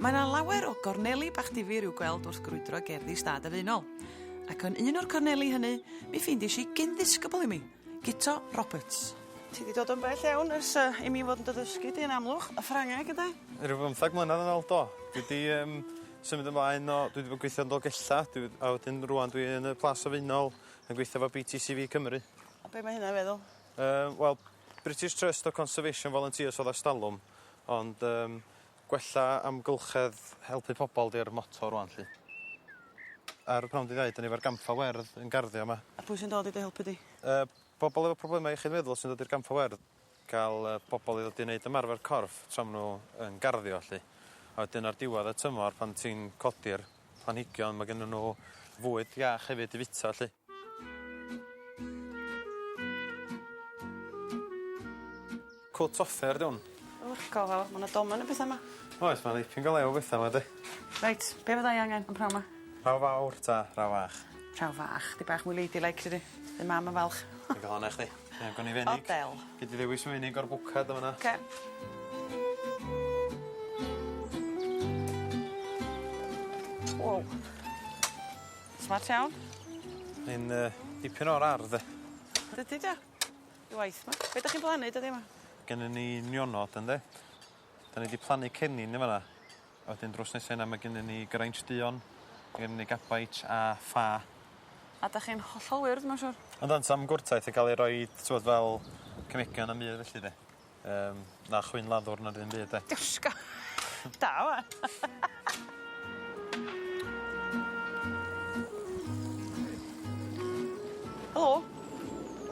Mae yna lawer o gorneli bach difyr i'w gweld wrth grwydro gerddi Stad y Faenol. Ac yn un o'r corneli hynny, mi ffeindish i gyn-ddisgybl i mi, Gito Roberts. Ti di dod yn bell iawn ers i mi fod yn dod ysgu di yn Amlwch, a Ffrangeg ydw? Ryw 15 mlynedd yn ôl do. Dwi di symud ymlaen dwi wedi bod gweithio yn Dolgella, a wedyn rwan dwi yn y plas o Faenol yn gweithio efo BTCV Cymru. A be mae hynna'n feddwl? Wel, British Trust of Conservation Volunteers oedd ystalwm, ond gwella amgylchedd helpu pobl di'r moto rwan, lly. Ar y pnawn di ddeud, ni efo'r Gampfa Werdd yn garddio yma. A pwy sy'n dod i dy helpu di? Pobl efo problemau iechyd meddwl sy'n dod i'r Gampfa Werdd. Cael pobl i ddod i wneud ymarfer corff tra maen nhw yn garddio, lly. A wedyn ar diwedd y tymor, pan ti'n codi'r planhigion, mae gennyn nhw fwyd iach hefyd i fita, lly. Cwt offer, di hwn. Wch, gofal, mae yna domen y beth yma. Oes, mae'n dipyn go lew o bethau yma, di. Reit, be fydda i angen yn praw yma? Raw fawr ta, raw fach. Praw fach, di bach mwy ladylike, tydi. Di mam yn falch. Dwi'n gael hwnna chdi. Dwi'n gael ni fenig. O, del. Gyd i ddewis fenig o'r bwcad yma na. Ce. Wow. Smart iawn. Ein dipyn o'r ardd, Dydy da? I waith ma. Be da chi'n plannu, dydy yma? Gennyn ni nionod, ynddi. Da ni wedi plannu cennin yma na. A wedyn drws nesaf yna mae gennyn ni geraint duon, gennyn ni gabaich a ffa. A da chi'n hollol wyrdd, mae'n siwr? Ond dan sam gwrtaeth i gael ei roi tywed fel cymegan am byd felly, de. Na chwyn laddwr na'r un byd, de. Diwsga. Da, wa. Helo.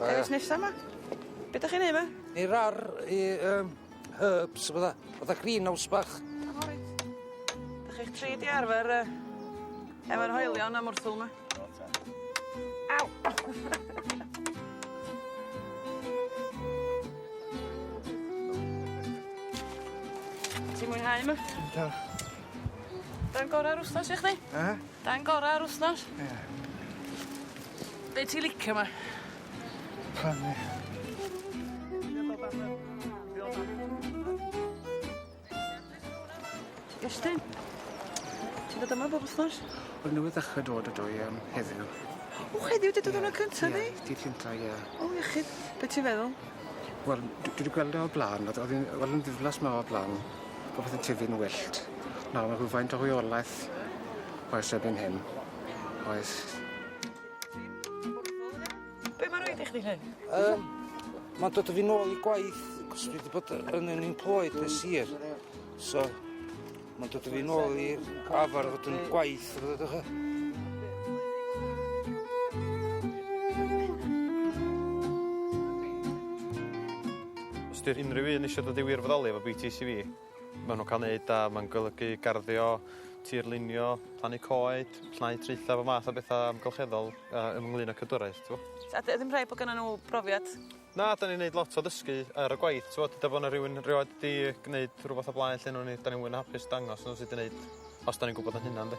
Eris nesa yma? Be da chi'n neud yma? Ni rar i herbs, fydda greenhouse bach. O, reit. Da chi'ch tri di arfer efo'r hoelion am wrthwl yma? Aw! Ti'n mwynhau yma? Da. Da'n gorau'r wthnos i chdi? Da'n gorau'r wthnos? Ie. Be ti'n licio yma? Plannu. Iestyn? Ti'n dod yma bob wthnos? Wel, newydd ddechrau dod ydw i heddiw. O, heddiw di dod yma cynta di? Di cynta, ie. O, iechyd. Be ti'n feddwl? Wel, dwi wedi gweld e o'r blaen, oedd yn ddiflas yma o'r blaen, bod beth yn tyfu'n wyllt. Nawr, mae rhywfaint o rheolaeth oes erbyn hyn. Oes. Be mae'n rhaid i chdi hyn? Mae'n dod o fi nôl i gwaith, cos dwi wedi bod yn employed y sir. So, mae'n dod o fi nôl i'r afar fod yn gwaith, ydych chi? Os di'r unrhyw un eisiau dod i wirfoddoli efo BTCV, maen nhw'n cael neud a mae'n golygu garddio, tirlunio, plannu coed, plannu treitha fo math o bethau amgylcheddol ynglyn â cadwraeth, ti'n bo? A ddim rhaid bod gynnu nhw brofiad? Na, da ni'n neud lot o ddysgu ar y gwaith, ti'n bo? Dyda bod yna rhywun rhywun wedi gwneud rhywbeth o blaen lle da ni'n mwyn hapus dangos nhw sydd wedi gwneud os da ni'n gwybod yn hynna, ynddi?